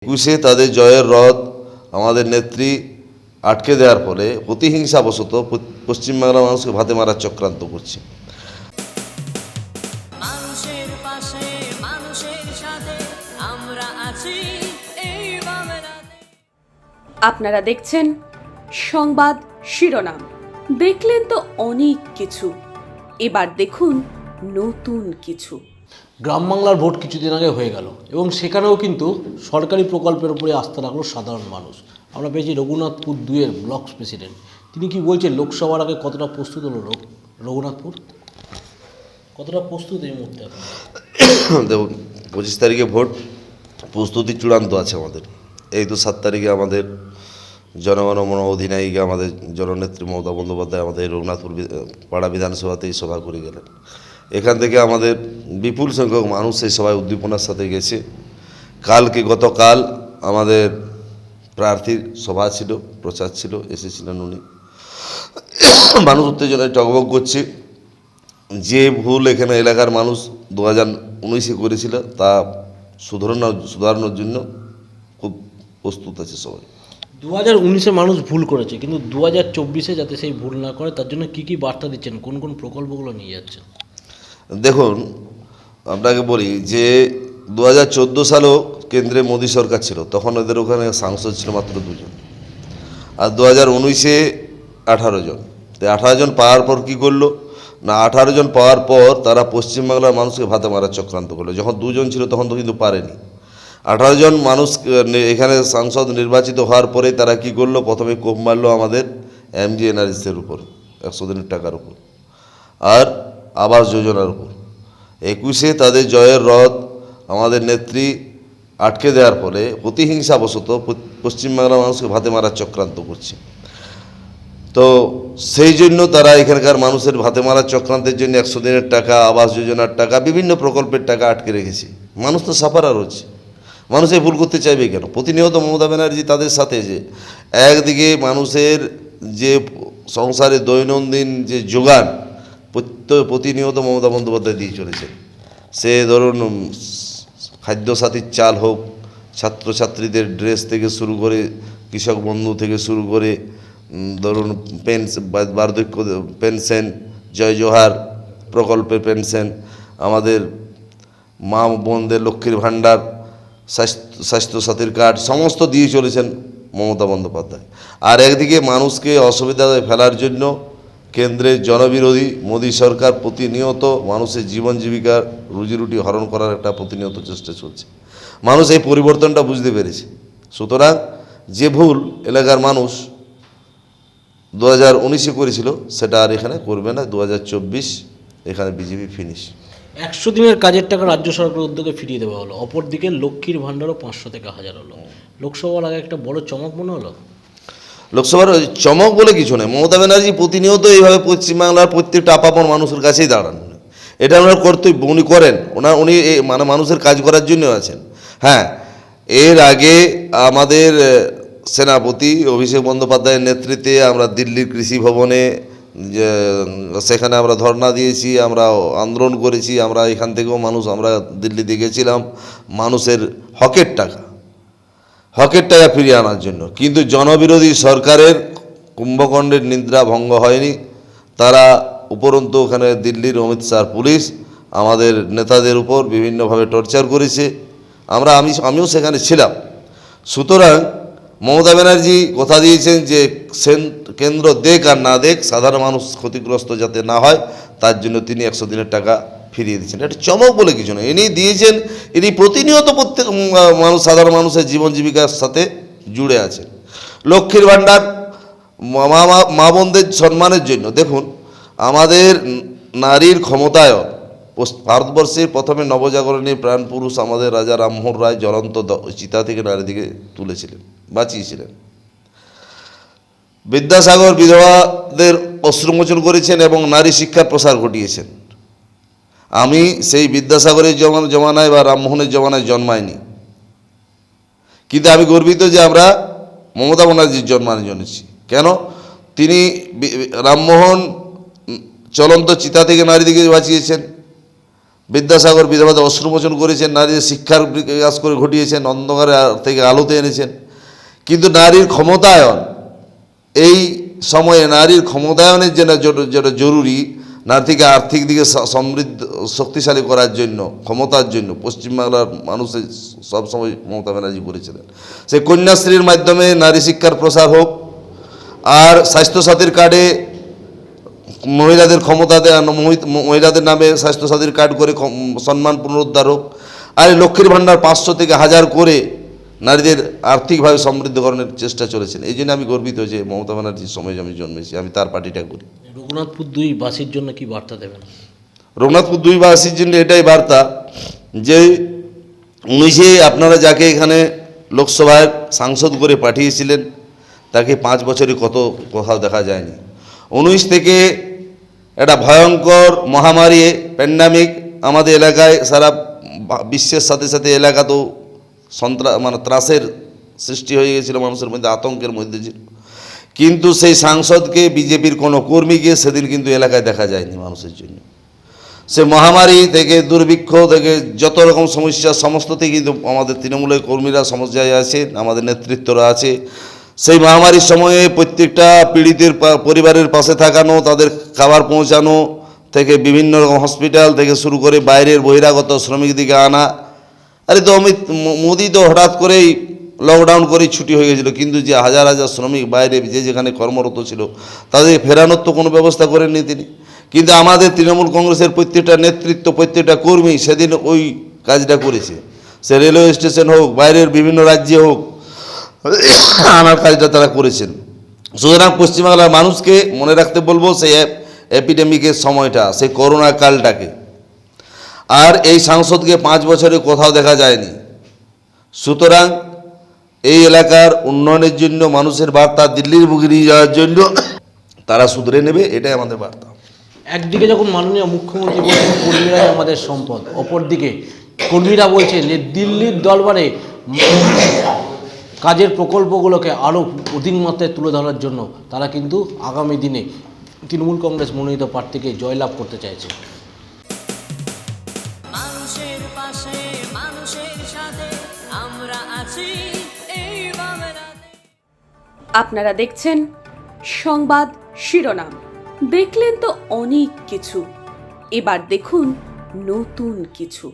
একুশে তাদের জয়ের রথ আমাদের নেত্রী আটকে দেওয়ার ফলে প্রতিহিংসাবশত পশ্চিমবাংলার মানুষকে ভাতে মারার চক্রান্ত করছে। মানুষের পাশে মানুষের সাথে আমরা আছি এই বাংলাতে। আপনারা দেখছেন সংবাদ শিরোনাম। দেখলেন তো অনেক কিছু, এবার দেখুন নতুন কিছু। গ্রাম বাংলার ভোট কিছুদিন আগে হয়ে গেল এবং সেখানেও কিন্তু সরকারি প্রকল্পের উপরে আস্থা রাখলো সাধারণ মানুষ। আমরা পেয়েছি রঘুনাথপুর 2-এর ব্লক প্রেসিডেন্ট, তিনি কি বলছেন লোকসভার আগে কতটা প্রস্তুত হলো রঘুনাথপুর, কতটা প্রস্তুত এই মুহূর্তে? দেখুন, 25 তারিখে ভোট, প্রস্তুতি চূড়ান্ত আছে আমাদের। এই তো 7 তারিখে আমাদের জনগণমন অধিনায়িকা আমাদের জননেত্রী মমতা বন্দ্যোপাধ্যায় আমাদের রঘুনাথপুর পাড়া বিধানসভাতেই সভা করে গেলেন। এখান থেকে আমাদের বিপুল সংখ্যক মানুষ এই সভায় উদ্দীপনার সাথে গেছে। গতকাল আমাদের প্রার্থীর সভা ছিল, প্রচার ছিল, এসেছিলেন উনি। মানুষ উত্তেজনায় টগবগ করছে। যে ভুল এখানে এলাকার মানুষ 2019-এ করেছিল তা সুধারণার জন্য খুব প্রস্তুত আছে সবাই। 2019-এ মানুষ ভুল করেছে, কিন্তু 2024-এ যাতে সেই ভুল না করে তার জন্য কি বার্তা দিচ্ছেন, কোন কোন প্রকল্পগুলো নিয়ে যাচ্ছেন? দেখুন, আপনাকে বলি যে 2014 সালেও কেন্দ্রে মোদী সরকার ছিল, তখন ওদের ওখানে সাংসদ ছিল মাত্র 2 জন, আর 2019-এ 18 জন। তো 18 জন পাওয়ার পর কী করলো না, 18 জন পাওয়ার পর তারা পশ্চিমবাংলার মানুষকে ভাতে মারার চক্রান্ত করলো। যখন 2 জন ছিল তখন তো কিন্তু পারেনি। 18 জন মানুষ এখানে সাংসদ নির্বাচিত হওয়ার পরে তারা কি করলো, প্রথমে কোপ মারলো আমাদের MGNREGA-র উপর, 100 দিনের টাকার উপর, আর আবাস যোজনার উপর। 21-এ তাদের জয়ের রথ আমাদের নেত্রী আটকে দেওয়ার ফলে প্রতিহিংসাবশত পশ্চিমবাংলার মানুষকে ভাতে মারার চক্রান্ত করছে। তো সেই জন্য তারা এখানকার মানুষের ভাতে মারার চক্রান্তের জন্য 100 দিনের টাকা, আবাস যোজনার টাকা, বিভিন্ন প্রকল্পের টাকা আটকে রেখেছে। মানুষ তো সাফারার হচ্ছে। মানুষ এই ভুল করতে চাইবে কেন? প্রতিনিয়ত মমতা ব্যানার্জি তাদের সাথে যে একদিকে মানুষের যে সংসারে দৈনন্দিন যে যোগান প্রতিনিয়ত মমতা বন্দ্যোপাধ্যায় দিয়ে চলেছে। সে ধরুন খাদ্যসাথীর চাল হোক, ছাত্রছাত্রীদের ড্রেস থেকে শুরু করে, কৃষক বন্ধু থেকে শুরু করে, ধরুন বার্ধক্য পেনশন, জয় জোহার প্রকল্পের পেনশন, আমাদের মা বোনদের লক্ষ্মীর ভাণ্ডার, স্বাস্থ্যসাথীর কার্ড, সমস্ত দিয়ে চলেছেন মমতা বন্দ্যোপাধ্যায়। আর একদিকে মানুষকে অসুবিধায় ফেলার জন্য কেন্দ্রের জনবিরোধী মোদী সরকার প্রতিনিয়ত মানুষের জীবন জীবিকার রুজিরুটি হরণ করার একটা প্রতিনিয়ত চেষ্টা চলছে। মানুষ এই পরিবর্তনটা বুঝতে পেরেছে। সুতরাং যে ভুল এলাকার মানুষ 2019-এ করেছিল সেটা আর এখানে করবে না। 2024 এখানে বিজেপি ফিনিশ। 100 দিনের কাজের টাকা রাজ্য সরকারের উদ্যোগে ফিরিয়ে দেওয়া হলো, অপরদিকে লক্ষ্মীর ভাণ্ডারও 500 থেকে 1000 হলো। লোকসভার আগে একটা বড় চমক মনে হলো। লোকসভার চমক বলে কিছু নেই। মমতা ব্যানার্জি প্রতিনিয়ত এইভাবে পশ্চিমবাংলার প্রত্যেকটা আপামর মানুষের কাছেই দাঁড়ান। এটা ওনার কর্তব্য, উনি করেন। উনি মানে মানুষের কাজ করার জন্য আছেন। হ্যাঁ, এর আগে আমাদের সেনাপতি অভিষেক বন্দ্যোপাধ্যায়ের নেতৃত্বে আমরা দিল্লির কৃষি ভবনে সেখানে আমরা ধর্ণা দিয়েছি, আমরা আন্দোলন করেছি। আমরা এখান থেকেও আমরা দিল্লিতে গেছিলাম মানুষের হকের টাকা ফিরিয়ে আনার জন্য। কিন্তু জনবিরোধী সরকারের কুম্ভকণ্ডের নিদ্রা ভঙ্গ হয়নি। তারা উপরন্তু ওখানে দিল্লির অমিত শাহ পুলিশ আমাদের নেতাদের উপর বিভিন্নভাবে টর্চার করেছে। আমিও সেখানে ছিলাম। সুতরাং মমতা ব্যানার্জি কথা দিয়েছেন যে কেন্দ্র দেখ আর না দেখ, সাধারণ মানুষ ক্ষতিগ্রস্ত যাতে না হয় তার জন্য তিনি 100 দিনের টাকা ফিরিয়ে দিচ্ছেন। এটা চমক বলে কিছু নয়। ইনি দিয়েছেন, ইনি প্রতিনিয়ত প্রত্যেক সাধারণ মানুষের জীবন জীবিকার সাথে জুড়ে আছেন। লক্ষ্মীর ভাণ্ডার মা বোনদের সম্মানের জন্য। দেখুন, আমাদের নারীর ক্ষমতায়ন, ভারতবর্ষের প্রথমে নবজাগরণী প্রাণপুরুষ আমাদের রাজা রামমোহন রায় জ্বলন্ত চিতা থেকে নারীদিকে তুলেছিলেন, বাঁচিয়েছিলেন। বিদ্যাসাগর বিধবাদের অশ্রুমোচন করেছেন এবং নারী শিক্ষার প্রসার ঘটিয়েছেন। আমি সেই বিদ্যাসাগরের জমানায় বা রামমোহনের জমানায় জন্মাইনি, কিন্তু আমি গর্বিত যে আমরা মমতা ব্যানার্জির জন্মেছি। কেন? তিনি রামমোহন চলন্ত চিতা থেকে নারীদিকে বাঁচিয়েছেন, বিদ্যাসাগর বিধবাদের অশ্রুমোচন করেছেন, নারীদের শিক্ষার বিকাশ করে ঘটিয়েছেন, অন্ধকারে থেকে আলোতে এনেছেন। কিন্তু নারীর ক্ষমতায়ন, এই সময়ে নারীর ক্ষমতায়নের জন্য যেটা জরুরি, নারীকে আর্থিক দিকে সমৃদ্ধ শক্তিশালী করার জন্য, ক্ষমতার জন্য পশ্চিমবাংলার মানুষের সবসময় মমতা ব্যানার্জি করেছিলেন। সেই কন্যাশ্রীর মাধ্যমে নারী শিক্ষার প্রসার হোক, আর স্বাস্থ্যসাথীর কার্ডে মহিলাদের ক্ষমতা দেওয়া, মহিলাদের নামে স্বাস্থ্যসাথীর কার্ড করে সম্মান পুনরুদ্ধার হোক, আর এই লক্ষ্মীর ভাণ্ডার 500 থেকে 1000 করে নারীদের আর্থিকভাবে সমৃদ্ধকরণের চেষ্টা চলেছেন। এই জন্য আমি গর্বিত যে মমতা ব্যানার্জির সময় আমি জন্মেছি, আমি তার পার্টিটা করি। রঘুনাথপুর 2 বাসীর জন্য কি বার্তা দেবেন? রঘুনাথপুর 2 বাসীর জন্য এটাই বার্তা যে 19-এ আপনারা যাকে এখানে লোকসভায় সাংসদ করে পাঠিয়েছিলেন, তাকে 5 বছরে কোথাও দেখা যায়নি। 19 থেকে একটা ভয়ঙ্কর মহামারী প্যান্ডামিক আমাদের এলাকায়, সারা বিশ্বের সাথে সাথে এলাকাতেও ত্রাসের সৃষ্টি হয়ে গেছিল, মানুষের মধ্যে আতঙ্কের মধ্যে ছিল। কিন্তু সেই সাংসদকে, বিজেপির কোনো কর্মীকে সেদিন কিন্তু এলাকায় দেখা যায়নি মানুষের জন্য। সে মহামারী থেকে, দুর্ভিক্ষ থেকে, যত রকম সমস্যা সমস্ততেই কিন্তু আমাদের তৃণমূলের কর্মীরা সমস্যায় আছে, আমাদের নেতৃত্বরা আছে। সেই মহামারীর সময়ে প্রত্যেকটা পীড়িতের পরিবারের পাশে থাকানো, তাদের খাবার পৌঁছানো থেকে বিভিন্ন রকম হসপিটাল থেকে শুরু করে বাইরের বহিরাগত শ্রমিকদিকে আনা। আরে তো মোদি তো হঠাৎ করেই লকডাউন করেই ছুটি হয়ে গেছিলো, কিন্তু যে হাজার হাজার শ্রমিক বাইরে যে যেখানে কর্মরত ছিল তাদের ফেরানোর তো কোনো ব্যবস্থা করেননি তিনি। কিন্তু আমাদের তৃণমূল কংগ্রেসের প্রত্যেকটা নেতৃত্ব, প্রত্যেকটা কর্মী সেদিন ওই কাজটা করেছে। সে রেলওয়ে স্টেশন হোক, বাইরের বিভিন্ন রাজ্যে হোক, আনার কাজটা তারা করেছেন। সুতরাং পশ্চিমবাংলার মানুষকে মনে রাখতে বলবো সেই এপিডেমিকের সময়টা, সেই করোনা কালটাকে। আর এই সাংসদকে 5 বছরে কোথাও দেখা যায়নি। সুতরাং এই এলাকার উন্নয়নের জন্য, মানুষের বার্তা দিল্লির বুকে নিয়ে যাওয়ার জন্য তারা শুধরে নেবে, এটাই আমাদের বার্তা। একদিকে যখন মাননীয় মুখ্যমন্ত্রী বলছেন কর্মীরাই আমাদের সম্পদ, অপরদিকে কর্মীরা বলছেন যে দিল্লির দরবারে কাজের প্রকল্পগুলোকে আরও অধিক মাত্রায় তুলে ধরার জন্য তারা কিন্তু আগামী দিনে তৃণমূল কংগ্রেস মনোনীত প্রার্থীকে জয়লাভ করতে চাইছে। মানুষের পাশে, মানুষের সাথে আমরা আছি এই বাংলাতে। আপনারা দেখছেন সংবাদ শিরোনাম। দেখলেন তো অনেক কিছু, এবার দেখুন নতুন কিছু।